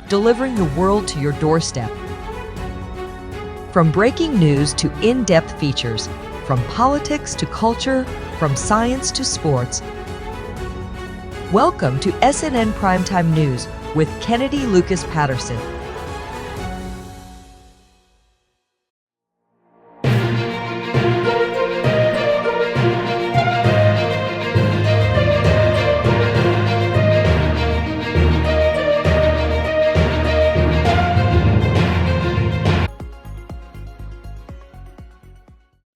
delivering the world to your doorstep. From breaking news to in-depth features, from politics to culture, from science to sports. Welcome to SNN Primetime News with Kennedy Lucas Patterson.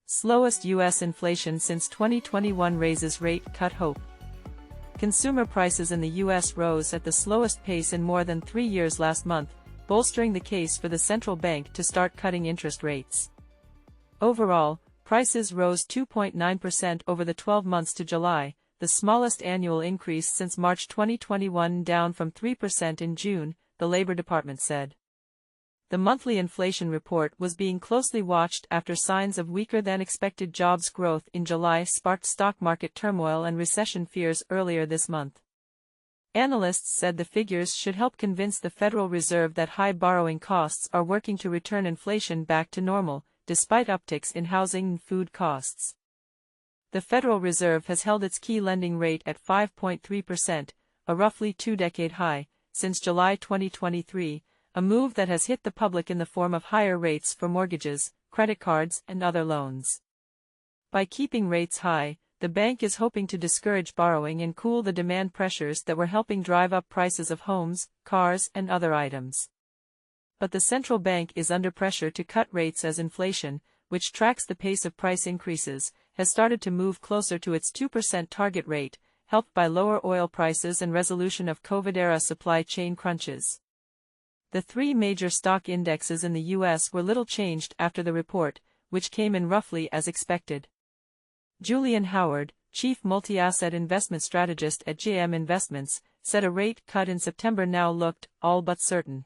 Slowest U.S. inflation since 2021 raises rate cut hope. Consumer prices in the U.S. rose at the slowest pace in more than 3 years last month, bolstering the case for the central bank to start cutting interest rates. Overall, prices rose 2.9% over the 12 months to July, the smallest annual increase since March 2021, down from 3% in June, the Labor Department said. The monthly inflation report was being closely watched after signs of weaker-than-expected jobs growth in July sparked stock market turmoil and recession fears earlier this month. Analysts said the figures should help convince the Federal Reserve that high borrowing costs are working to return inflation back to normal, despite upticks in housing and food costs. The Federal Reserve has held its key lending rate at 5.3%, a roughly two-decade high, since July 2023, a move that has hit the public in the form of higher rates for mortgages, credit cards, and other loans. By keeping rates high, the bank is hoping to discourage borrowing and cool the demand pressures that were helping drive up prices of homes, cars, and other items. But the central bank is under pressure to cut rates as inflation, which tracks the pace of price increases, has started to move closer to its 2% target rate, helped by lower oil prices and resolution of COVID-era supply chain crunches. The three major stock indexes in the U.S. were little changed after the report, which came in roughly as expected. Julian Howard, chief multi-asset investment strategist at JM Investments, said a rate cut in September now looked all but certain.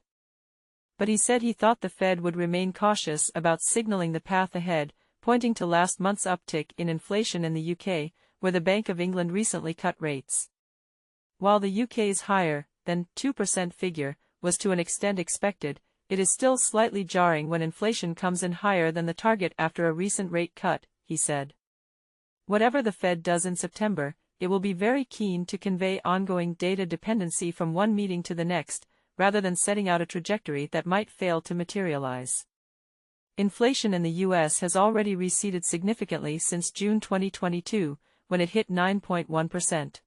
But he said he thought the Fed would remain cautious about signaling the path ahead, pointing to last month's uptick in inflation in the UK, where the Bank of England recently cut rates. While the UK's higher than 2% figure was to an extent expected, it is still slightly jarring when inflation comes in higher than the target after a recent rate cut, he said. Whatever the Fed does in September, it will be very keen to convey ongoing data dependency from one meeting to the next, rather than setting out a trajectory that might fail to materialize. Inflation in the U.S. has already receded significantly since June 2022, when it hit 9.1%.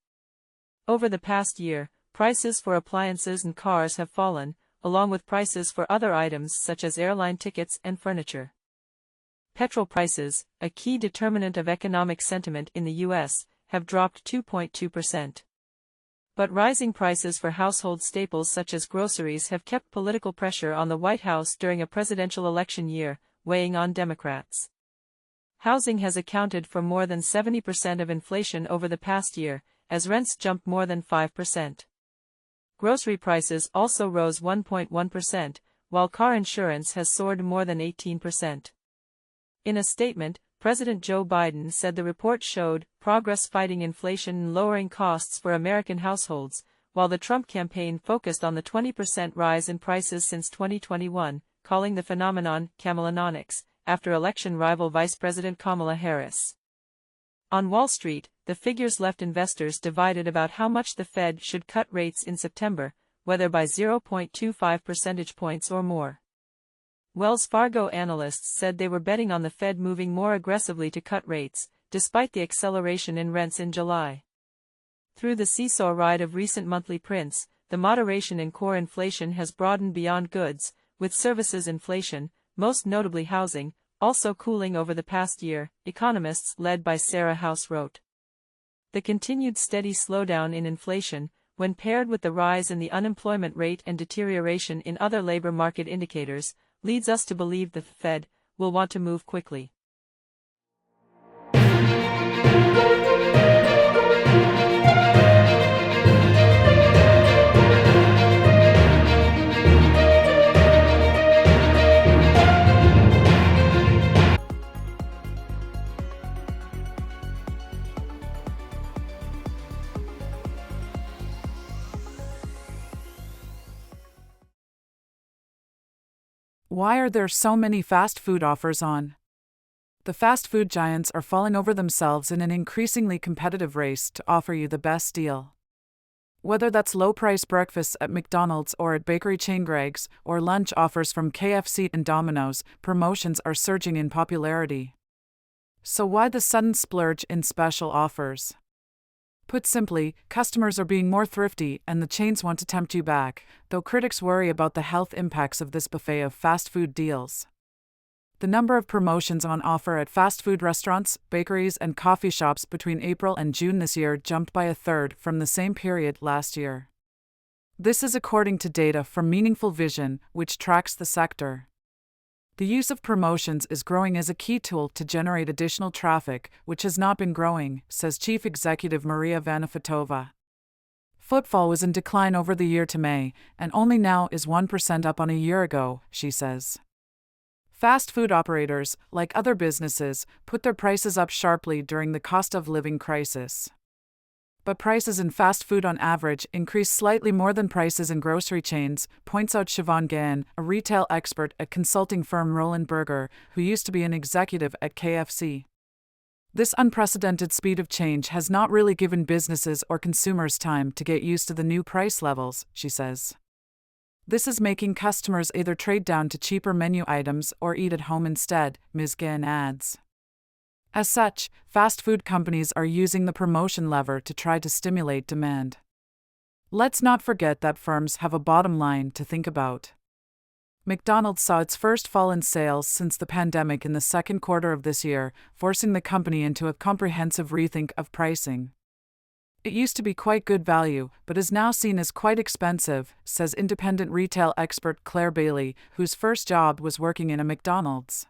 Over the past year, prices for appliances and cars have fallen, along with prices for other items such as airline tickets and furniture. Petrol prices, a key determinant of economic sentiment in the U.S., have dropped 2.2%. But rising prices for household staples such as groceries have kept political pressure on the White House during a presidential election year, weighing on Democrats. Housing has accounted for more than 70% of inflation over the past year, as rents jumped more than 5%. Grocery prices also rose 1.1%, while car insurance has soared more than 18%. In a statement, President Joe Biden said the report showed progress fighting inflation and lowering costs for American households, while the Trump campaign focused on the 20% rise in prices since 2021, calling the phenomenon Kamalanomics, after election rival Vice President Kamala Harris. On Wall Street, the figures left investors divided about how much the Fed should cut rates in September, whether by 0.25 percentage points or more. Wells Fargo analysts said they were betting on the Fed moving more aggressively to cut rates, despite the acceleration in rents in July. Through the seesaw ride of recent monthly prints, the moderation in core inflation has broadened beyond goods, with services inflation, most notably housing, also cooling over the past year, economists led by Sarah House wrote. The continued steady slowdown in inflation, when paired with the rise in the unemployment rate and deterioration in other labor market indicators, leads us to believe the Fed will want to move quickly. Why are there so many fast food offers on? The fast food giants are falling over themselves in an increasingly competitive race to offer you the best deal. Whether that's low-price breakfasts at McDonald's or at bakery chain Greg's, or lunch offers from KFC and Domino's, promotions are surging in popularity. So why the sudden splurge in special offers? Put simply, customers are being more thrifty and the chains want to tempt you back, though critics worry about the health impacts of this buffet of fast food deals. The number of promotions on offer at fast food restaurants, bakeries, and coffee shops between April and June this year jumped by a third from the same period last year. This is according to data from Meaningful Vision, which tracks the sector. The use of promotions is growing as a key tool to generate additional traffic, which has not been growing, says Chief Executive Maria Vanafitova. Footfall was in decline over the year to May, and only now is 1% up on a year ago, she says. Fast food operators, like other businesses, put their prices up sharply during the cost of living crisis. But prices in fast food on average increase slightly more than prices in grocery chains, points out Siobhan Gann, a retail expert at consulting firm Roland Berger, who used to be an executive at KFC. This unprecedented speed of change has not really given businesses or consumers time to get used to the new price levels, she says. This is making customers either trade down to cheaper menu items or eat at home instead, Ms. Gann adds. As such, fast food companies are using the promotion lever to try to stimulate demand. Let's not forget that firms have a bottom line to think about. McDonald's saw its first fall in sales since the pandemic in the second quarter of this year, forcing the company into a comprehensive rethink of pricing. It used to be quite good value, but is now seen as quite expensive, says independent retail expert Claire Bailey, whose first job was working in a McDonald's.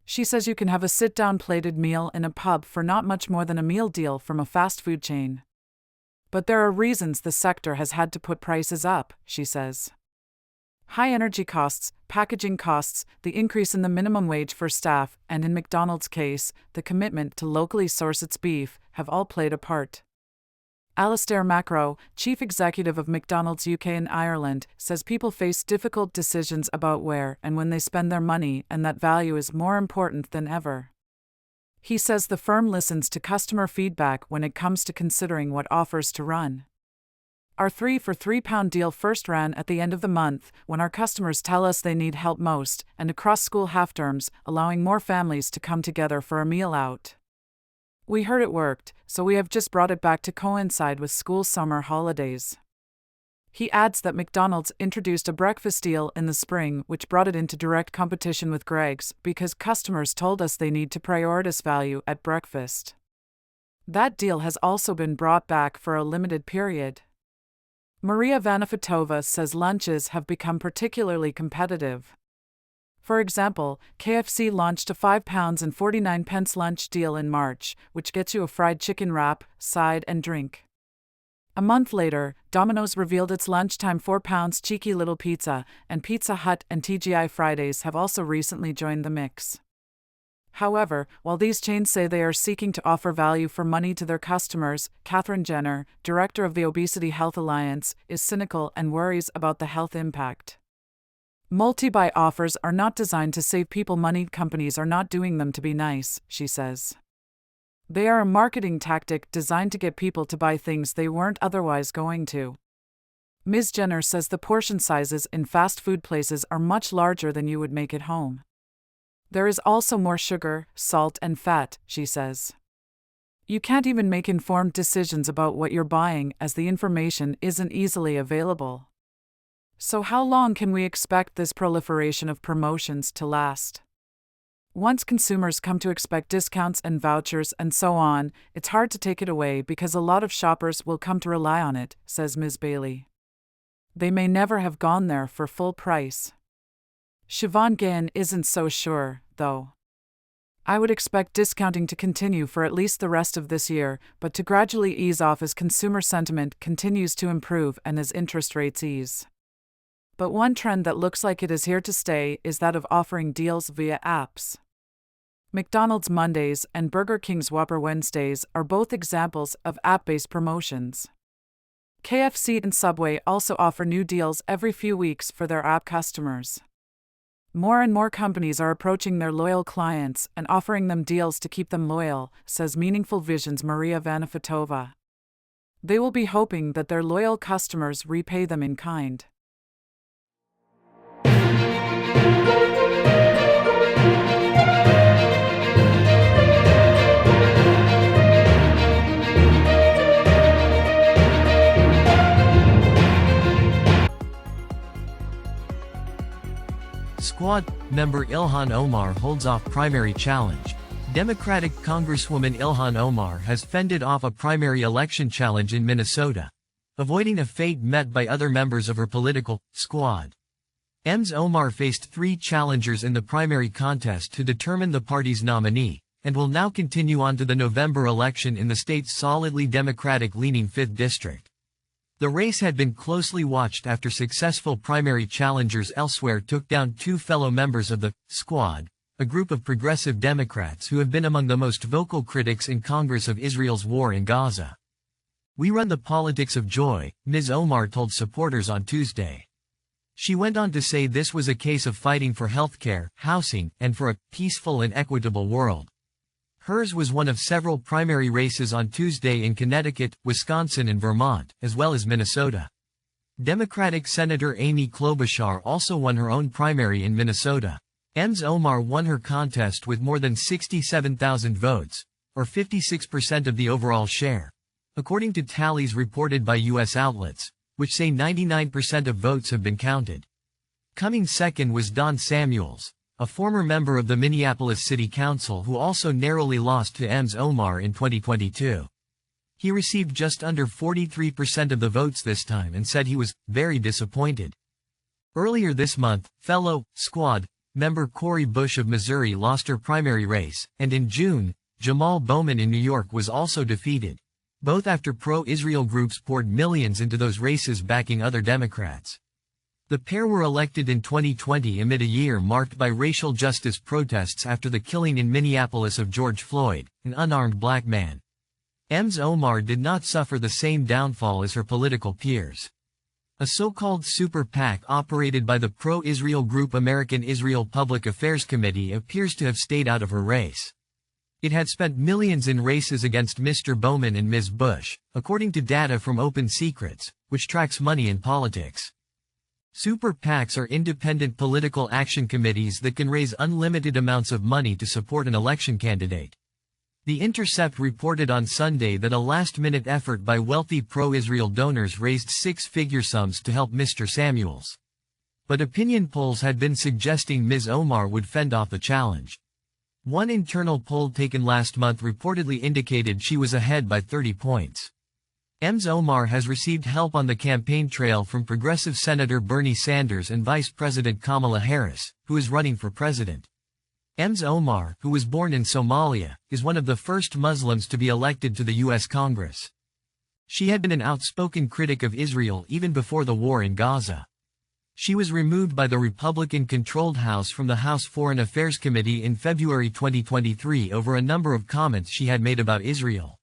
She says you can have a sit-down plated meal in a pub for not much more than a meal deal from a fast food chain. But there are reasons the sector has had to put prices up, she says. High energy costs, packaging costs, the increase in the minimum wage for staff, and in McDonald's case, the commitment to locally source its beef, have all played a part. Alistair Macro, chief executive of McDonald's UK and Ireland, says people face difficult decisions about where and when they spend their money, and that value is more important than ever. He says the firm listens to customer feedback when it comes to considering what offers to run. Our 3 for £3 deal first ran at the end of the month, when our customers tell us they need help most, and across school half-terms, allowing more families to come together for a meal out. We heard it worked, so we have just brought it back to coincide with school summer holidays. He adds that McDonald's introduced a breakfast deal in the spring which brought it into direct competition with Greg's because customers told us they need to prioritize value at breakfast. That deal has also been brought back for a limited period. Maria Vanafitova says lunches have become particularly competitive. For example, KFC launched a £5.49 lunch deal in March, which gets you a fried chicken wrap, side and drink. A month later, Domino's revealed its lunchtime £4 cheeky little pizza, and Pizza Hut and TGI Fridays have also recently joined the mix. However, while these chains say they are seeking to offer value for money to their customers, Catherine Jenner, director of the Obesity Health Alliance, is cynical and worries about the health impact. Multi-buy offers are not designed to save people money. Companies are not doing them to be nice, she says. They are a marketing tactic designed to get people to buy things they weren't otherwise going to. Ms. Jenner says the portion sizes in fast food places are much larger than you would make at home. There is also more sugar, salt, and fat, she says. You can't even make informed decisions about what you're buying as the information isn't easily available. So how long can we expect this proliferation of promotions to last? Once consumers come to expect discounts and vouchers and so on, it's hard to take it away because a lot of shoppers will come to rely on it, says Ms. Bailey. They may never have gone there for full price. Siobhan Gann isn't so sure, though. I would expect discounting to continue for at least the rest of this year, but to gradually ease off as consumer sentiment continues to improve and as interest rates ease. But one trend that looks like it is here to stay is that of offering deals via apps. McDonald's Mondays and Burger King's Whopper Wednesdays are both examples of app-based promotions. KFC and Subway also offer new deals every few weeks for their app customers. More and more companies are approaching their loyal clients and offering them deals to keep them loyal, says Meaningful Vision's Maria Vanafitova. They will be hoping that their loyal customers repay them in kind. Squad member Ilhan Omar holds off primary challenge. Democratic Congresswoman Ilhan Omar has fended off a primary election challenge in Minnesota, avoiding a fate met by other members of her political squad. Ms. Omar faced 3 challengers in the primary contest to determine the party's nominee, and will now continue on to the November election in the state's solidly Democratic-leaning 5th District. The race had been closely watched after successful primary challengers elsewhere took down 2 fellow members of the squad, a group of progressive Democrats who have been among the most vocal critics in Congress of Israel's war in Gaza. "We run the politics of joy," Ms. Omar told supporters on Tuesday. She went on to say this was a case of fighting for healthcare, housing, and for a peaceful and equitable world. Hers was one of several primary races on Tuesday in Connecticut, Wisconsin and Vermont, as well as Minnesota. Democratic Senator Amy Klobuchar also won her own primary in Minnesota. Ms. Omar won her contest with more than 67,000 votes, or 56% of the overall share, according to tallies reported by U.S. outlets, which say 99% of votes have been counted. Coming second was Don Samuels, a former member of the Minneapolis City Council who also narrowly lost to Ms. Omar in 2022. He received just under 43% of the votes this time and said he was very disappointed. Earlier this month, fellow squad member Cori Bush of Missouri lost her primary race, and in June, Jamal Bowman in New York was also defeated, both after pro-Israel groups poured millions into those races backing other Democrats. The pair were elected in 2020 amid a year marked by racial justice protests after the killing in Minneapolis of George Floyd, an unarmed black man. Ms. Omar did not suffer the same downfall as her political peers. A so-called super PAC operated by the pro-Israel group American Israel Public Affairs Committee appears to have stayed out of her race. It had spent millions in races against Mr. Bowman and Ms. Bush, according to data from Open Secrets, which tracks money in politics. Super PACs are independent political action committees that can raise unlimited amounts of money to support an election candidate. The Intercept reported on Sunday that a last-minute effort by wealthy pro-Israel donors raised 6-figure sums to help Mr. Samuels. But opinion polls had been suggesting Ms. Omar would fend off the challenge. One internal poll taken last month reportedly indicated she was ahead by 30 points. Ms. Omar has received help on the campaign trail from Progressive Senator Bernie Sanders and Vice President Kamala Harris, who is running for president. Ms. Omar, who was born in Somalia, is one of the first Muslims to be elected to the U.S. Congress. She had been an outspoken critic of Israel even before the war in Gaza. She was removed by the Republican-controlled House from the House Foreign Affairs Committee in February 2023 over a number of comments she had made about Israel.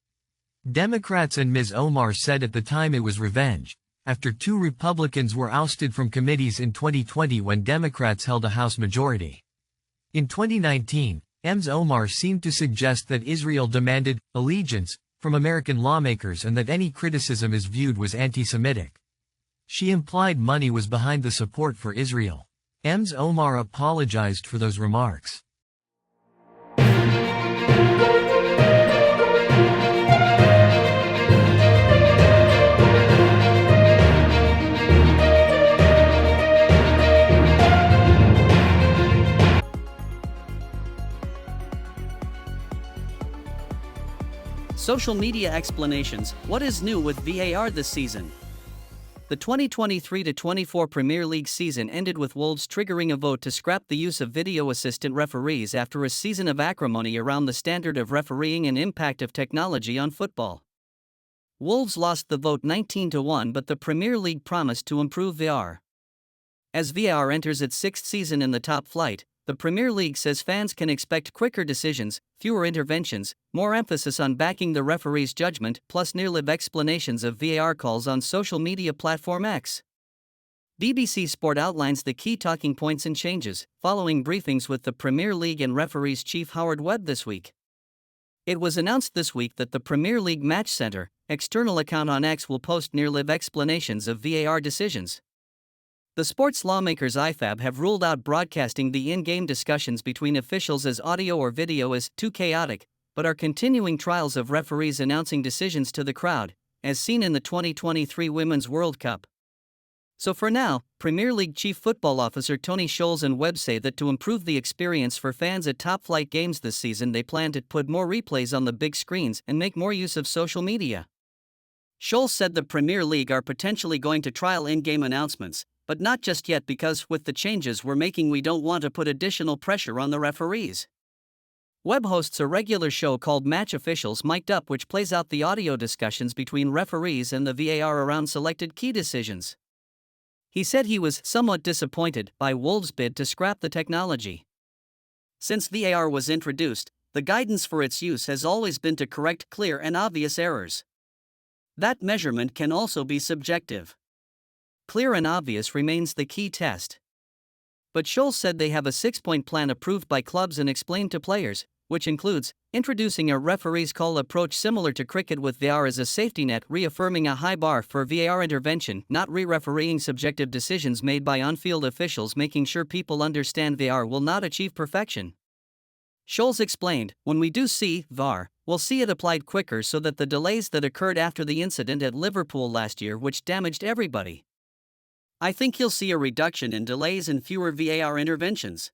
Democrats and Ms. Omar said at the time it was revenge, after 2 Republicans were ousted from committees in 2020 when Democrats held a House majority. In 2019, Ms. Omar seemed to suggest that Israel demanded allegiance from American lawmakers and that any criticism is viewed was anti-Semitic. She implied money was behind the support for Israel. Ms. Omar apologized for those remarks. Social media explanations: what is new with VAR this season? The 2023-24 Premier League season ended with Wolves triggering a vote to scrap the use of video assistant referees after a season of acrimony around the standard of refereeing and impact of technology on football. Wolves lost the vote 19-1, but the Premier League promised to improve VAR. As VAR enters its 6th season in the top flight, the Premier League says fans can expect quicker decisions, fewer interventions, more emphasis on backing the referee's judgment, plus near-live explanations of VAR calls on social media platform X. BBC Sport outlines the key talking points and changes, following briefings with the Premier League and referees chief Howard Webb this week. It was announced this week that the Premier League Match Centre external account on X will post near-live explanations of VAR decisions. The sports lawmakers IFAB have ruled out broadcasting the in-game discussions between officials as audio or video is too chaotic, but are continuing trials of referees announcing decisions to the crowd, as seen in the 2023 Women's World Cup. So for now, Premier League Chief Football Officer Tony Scholes and Webb say that to improve the experience for fans at top-flight games this season they plan to put more replays on the big screens and make more use of social media. Scholes said the Premier League are potentially going to trial in-game announcements, but not just yet because with the changes we're making we don't want to put additional pressure on the referees. Webb hosts a regular show called Match Officials Mic'd Up which plays out the audio discussions between referees and the VAR around selected key decisions. He said he was somewhat disappointed by Wolves' bid to scrap the technology. Since VAR was introduced, the guidance for its use has always been to correct clear and obvious errors. That measurement can also be subjective. Clear and obvious remains the key test. But Scholes said they have a 6-point plan approved by clubs and explained to players, which includes introducing a referee's call approach similar to cricket with VAR as a safety net, reaffirming a high bar for VAR intervention, not re-refereeing subjective decisions made by on-field officials, making sure people understand VAR will not achieve perfection. Scholes explained, when we do see VAR, we'll see it applied quicker so that the delays that occurred after the incident at Liverpool last year which damaged everybody. I think you'll see a reduction in delays and fewer VAR interventions.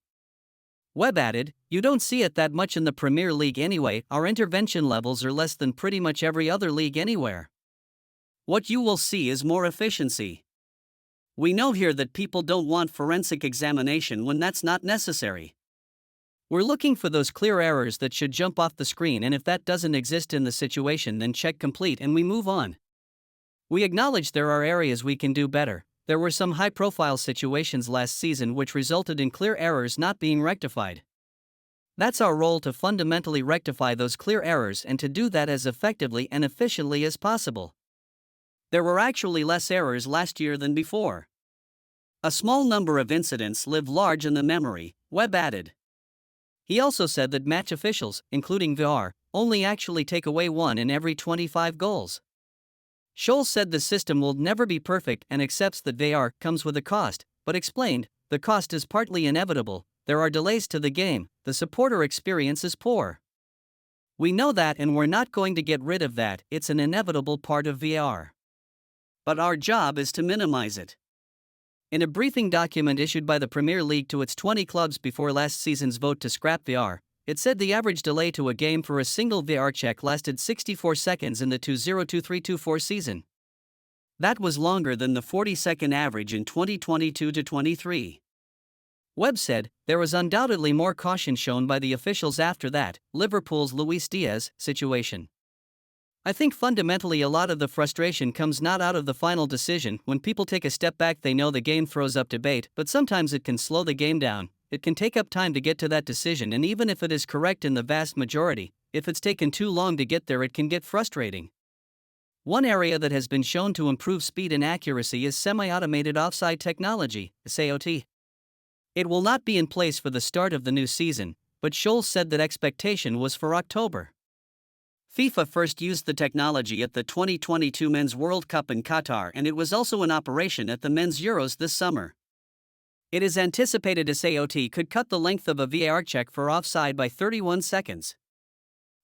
Webb added, you don't see it that much in the Premier League anyway, our intervention levels are less than pretty much every other league anywhere. What you will see is more efficiency. We know here that people don't want forensic examination when that's not necessary. We're looking for those clear errors that should jump off the screen, and if that doesn't exist in the situation then check complete and we move on. We acknowledge there are areas we can do better. There were some high-profile situations last season which resulted in clear errors not being rectified. That's our role, to fundamentally rectify those clear errors and to do that as effectively and efficiently as possible. There were actually less errors last year than before. A small number of incidents live large in the memory, Webb added. He also said that match officials, including VAR, only actually take away 1 in every 25 goals. Scholes said the system will never be perfect and accepts that VAR comes with a cost, but explained, the cost is partly inevitable, there are delays to the game, the supporter experience is poor. We know that and we're not going to get rid of that, it's an inevitable part of VAR. But our job is to minimize it. In a briefing document issued by the Premier League to its 20 clubs before last season's vote to scrap VAR, it said the average delay to a game for a single VAR check lasted 64 seconds in the 2023-24 season. That was longer than the 40-second average in 2022-23. Webb said, there was undoubtedly more caution shown by the officials after that, Liverpool's Luis Diaz situation. I think fundamentally a lot of the frustration comes not out of the final decision. When people take a step back they know the game throws up debate, but sometimes it can slow the game down. It can take up time to get to that decision, and even if it is correct in the vast majority, if it's taken too long to get there it can get frustrating. One area that has been shown to improve speed and accuracy is semi-automated offside technology, SAOT. It will not be in place for the start of the new season, but Scholes said that expectation was for October. FIFA first used the technology at the 2022 Men's World Cup in Qatar, and it was also in operation at the Men's Euros this summer. It is anticipated SAOT could cut the length of a VAR check for offside by 31 seconds.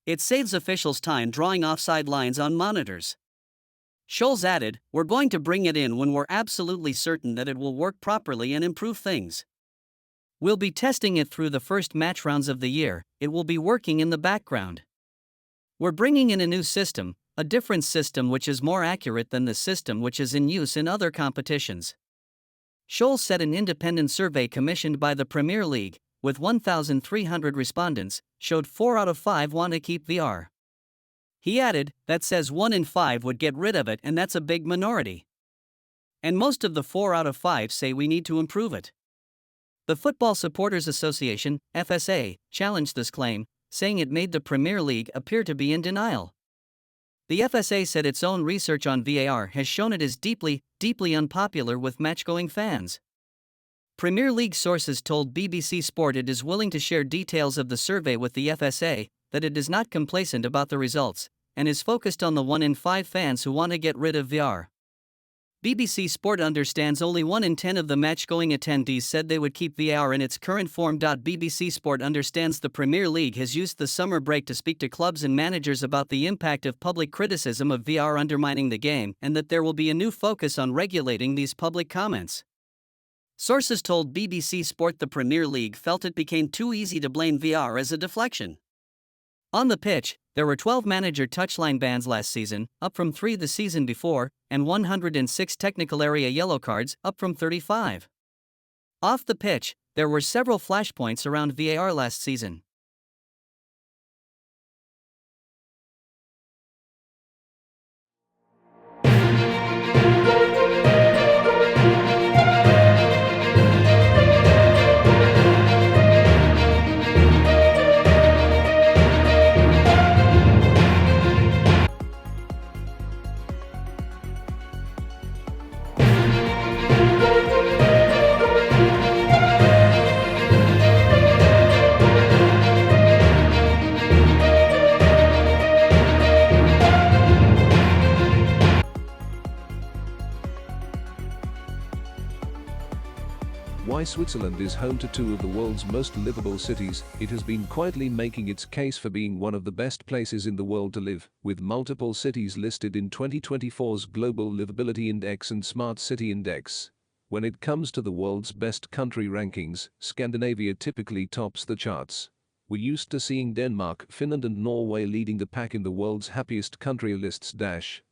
It saves officials time drawing offside lines on monitors. Scholes added, we're going to bring it in when we're absolutely certain that it will work properly and improve things. We'll be testing it through the first match rounds of the year, it will be working in the background. We're bringing in a new system, a different system which is more accurate than the system which is in use in other competitions. Scholes said an independent survey commissioned by the Premier League, with 1,300 respondents, showed 4 out of 5 want to keep VAR. He added, that says 1 in 5 would get rid of it, and that's a big minority. And most of the 4 out of 5 say we need to improve it. The Football Supporters Association, FSA, challenged this claim, saying it made the Premier League appear to be in denial. The FSA said its own research on VAR has shown it is deeply unpopular with match-going fans. Premier League sources told BBC Sport it is willing to share details of the survey with the FSA, that it is not complacent about the results, and is focused on the 1 in 5 fans who want to get rid of VAR. BBC Sport understands only 1 in 10 of the match-going attendees said they would keep VAR in its current form. BBC Sport understands the Premier League has used the summer break to speak to clubs and managers about the impact of public criticism of VAR undermining the game, and that there will be a new focus on regulating these public comments. Sources told BBC Sport the Premier League felt it became too easy to blame VAR as a deflection. On the pitch, there were 12 manager touchline bans last season, up from 3 the season before, and 106 technical area yellow cards, up from 35. Off the pitch, there were several flashpoints around VAR last season. Why Switzerland is home to 2 of the world's most livable cities. It has been quietly making its case for being one of the best places in the world to live, with multiple cities listed in 2024's Global Livability Index and Smart City Index. When it comes to the world's best country rankings, Scandinavia typically tops the charts. We're used to seeing Denmark, Finland and Norway leading the pack in the world's happiest country lists.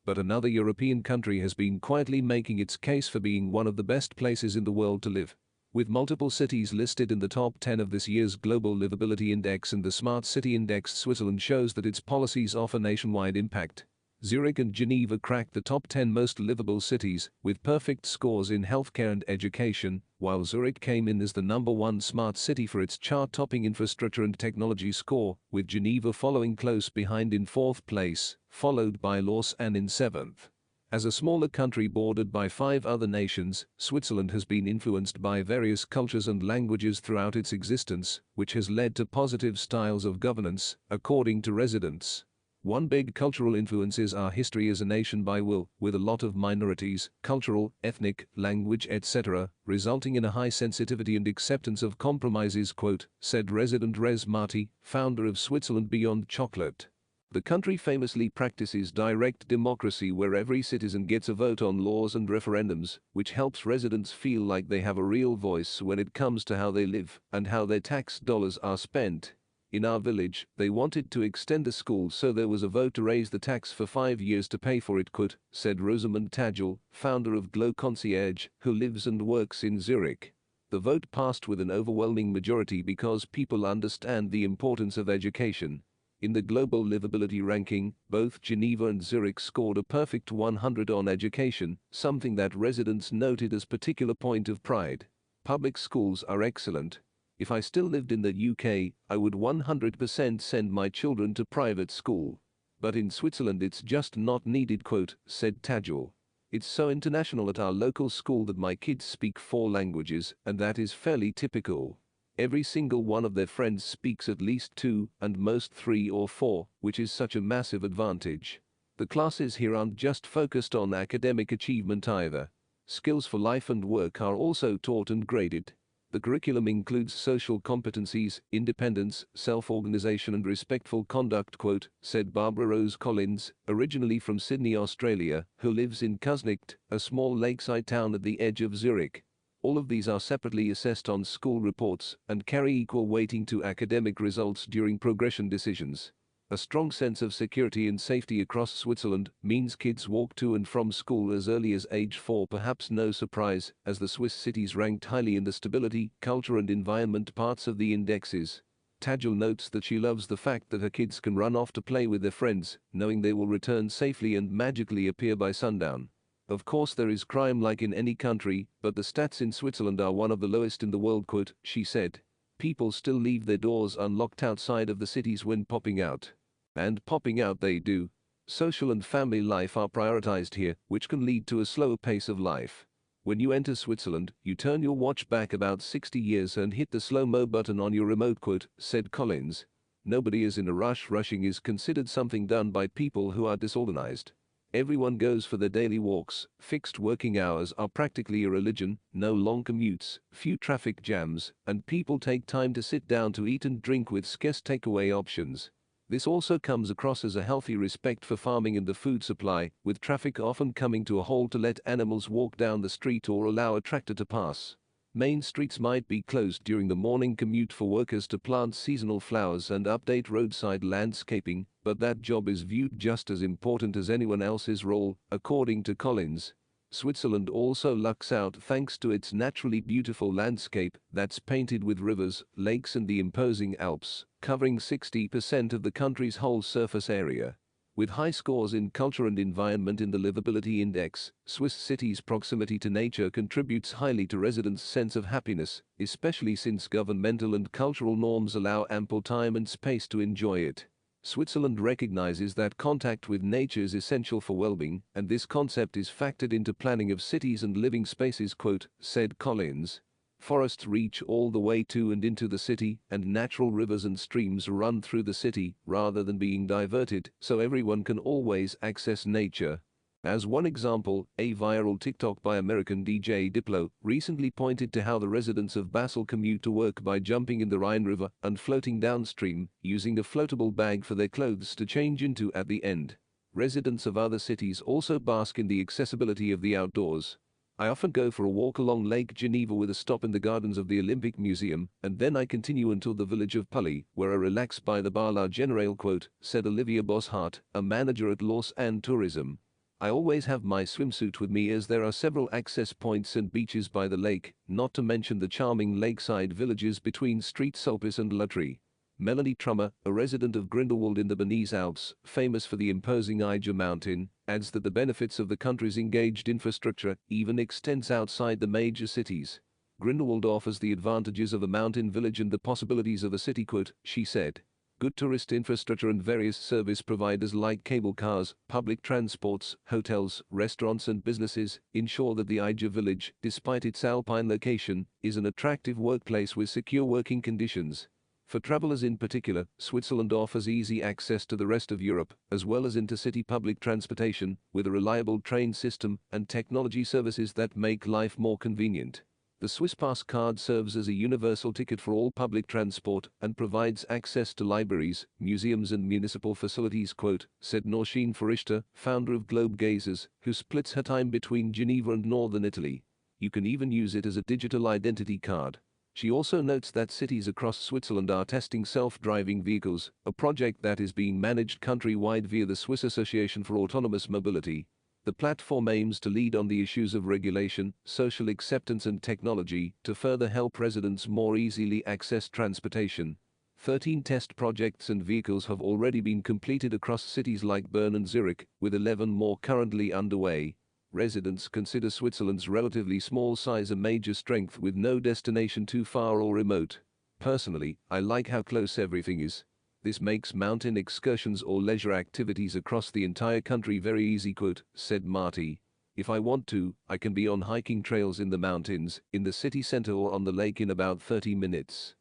But another European country has been quietly making its case for being one of the best places in the world to live. With multiple cities listed in the top 10 of this year's Global Livability Index and the Smart City Index, Switzerland shows that its policies offer nationwide impact. Zurich and Geneva cracked the top 10 most livable cities, with perfect scores in healthcare and education, while Zurich came in as the #1 smart city for its chart-topping infrastructure and technology score, with Geneva following close behind in 4th place, followed by Lausanne in 7th. As a smaller country bordered by 5 other nations, Switzerland has been influenced by various cultures and languages throughout its existence, which has led to positive styles of governance, according to residents. One big cultural influence is our history as a nation by will, with a lot of minorities, cultural, ethnic, language, etc., resulting in a high sensitivity and acceptance of compromises, said resident Rez Marti, founder of Switzerland Beyond Chocolate. The country famously practices direct democracy where every citizen gets a vote on laws and referendums, which helps residents feel like they have a real voice when it comes to how they live and how their tax dollars are spent. In our village, they wanted to extend the school, so there was a vote to raise the tax for 5 years to pay for it, said Rosamund Tadgel, founder of Glow Concierge, who lives and works in Zurich. The vote passed with an overwhelming majority because people understand the importance of education. In the Global Livability Ranking, both Geneva and Zurich scored a perfect 100 on education, something that residents noted as a particular point of pride. Public schools are excellent. If I still lived in the UK, I would 100% send my children to private school. But in Switzerland it's just not needed, said Tadgel. It's so international at our local school that my kids speak 4 languages, and that is fairly typical. Every single one of their friends speaks at least 2, and most 3 or 4, which is such a massive advantage. The classes here aren't just focused on academic achievement either. Skills for life and work are also taught and graded. The curriculum includes social competencies, independence, self-organization and respectful conduct, said Barbara Rose Collins, originally from Sydney, Australia, who lives in Kusnacht, a small lakeside town at the edge of Zurich. All of these are separately assessed on school reports and carry equal weighting to academic results during progression decisions. A strong sense of security and safety across Switzerland means kids walk to and from school as early as age 4, perhaps no surprise, as the Swiss cities ranked highly in the stability, culture and environment parts of the indexes. Tadgel notes that she loves the fact that her kids can run off to play with their friends, knowing they will return safely and magically appear by sundown. Of course there is crime like in any country, but the stats in Switzerland are one of the lowest in the world, she said. People still leave their doors unlocked outside of the cities when popping out. And popping out they do. Social and family life are prioritized here, which can lead to a slower pace of life. When you enter Switzerland, you turn your watch back about 60 years and hit the slow-mo button on your remote, quote, said Collins. Nobody is in a rush. Rushing is considered something done by people who are disorganized. Everyone goes for their daily walks. Fixed working hours are practically a religion, no long commutes, few traffic jams, and people take time to sit down to eat and drink with scarce takeaway options. This also comes across as a healthy respect for farming and the food supply, with traffic often coming to a halt to let animals walk down the street or allow a tractor to pass. Main streets might be closed during the morning commute for workers to plant seasonal flowers and update roadside landscaping, but that job is viewed just as important as anyone else's role, according to Collins. Switzerland also lucks out thanks to its naturally beautiful landscape that's painted with rivers, lakes and the imposing Alps, covering 60% of the country's whole surface area. With high scores in culture and environment in the livability index, Swiss cities' proximity to nature contributes highly to residents' sense of happiness, especially since governmental and cultural norms allow ample time and space to enjoy it. Switzerland recognizes that contact with nature is essential for well-being, and this concept is factored into planning of cities and living spaces, quote, said Collins. Forests reach all the way to and into the city, and natural rivers and streams run through the city rather than being diverted, so everyone can always access nature. As one example, a viral TikTok by American DJ Diplo recently pointed to how the residents of Basel commute to work by jumping in the Rhine River and floating downstream, using a floatable bag for their clothes to change into at the end. Residents of other cities also bask in the accessibility of the outdoors. I often go for a walk along Lake Geneva with a stop in the gardens of the Olympic Museum, and then I continue until the village of Pully, where I relax by the Bar La Generale, quote, said Olivia Boshart, a manager at Lausanne Tourism. I always have my swimsuit with me as there are several access points and beaches by the lake, not to mention the charming lakeside villages between Street Sulpice and Lutry. Melanie Trummer, a resident of Grindelwald in the Bernese Alps, famous for the imposing Eiger Mountain, adds that the benefits of the country's engaged infrastructure even extends outside the major cities. Grindelwald offers the advantages of a mountain village and the possibilities of a city, quote, she said. Good tourist infrastructure and various service providers like cable cars, public transports, hotels, restaurants and businesses ensure that the Eiger village, despite its alpine location, is an attractive workplace with secure working conditions. For travelers in particular, Switzerland offers easy access to the rest of Europe, as well as intercity public transportation, with a reliable train system and technology services that make life more convenient. The Swiss Pass card serves as a universal ticket for all public transport and provides access to libraries, museums and municipal facilities, quote, said Norshin Farichter, founder of Globe Gazers, who splits her time between Geneva and northern Italy. You can even use it as a digital identity card. She also notes that cities across Switzerland are testing self-driving vehicles, a project that is being managed countrywide via the Swiss Association for Autonomous Mobility. The platform aims to lead on the issues of regulation, social acceptance and technology to further help residents more easily access transportation. 13 test projects and vehicles have already been completed across cities like Bern and Zurich, with 11 more currently underway. Residents consider Switzerland's relatively small size a major strength with no destination too far or remote. Personally, I like how close everything is. This makes mountain excursions or leisure activities across the entire country very easy, quote, said Marty. If I want to, I can be on hiking trails in the mountains, in the city center or on the lake in about 30 minutes.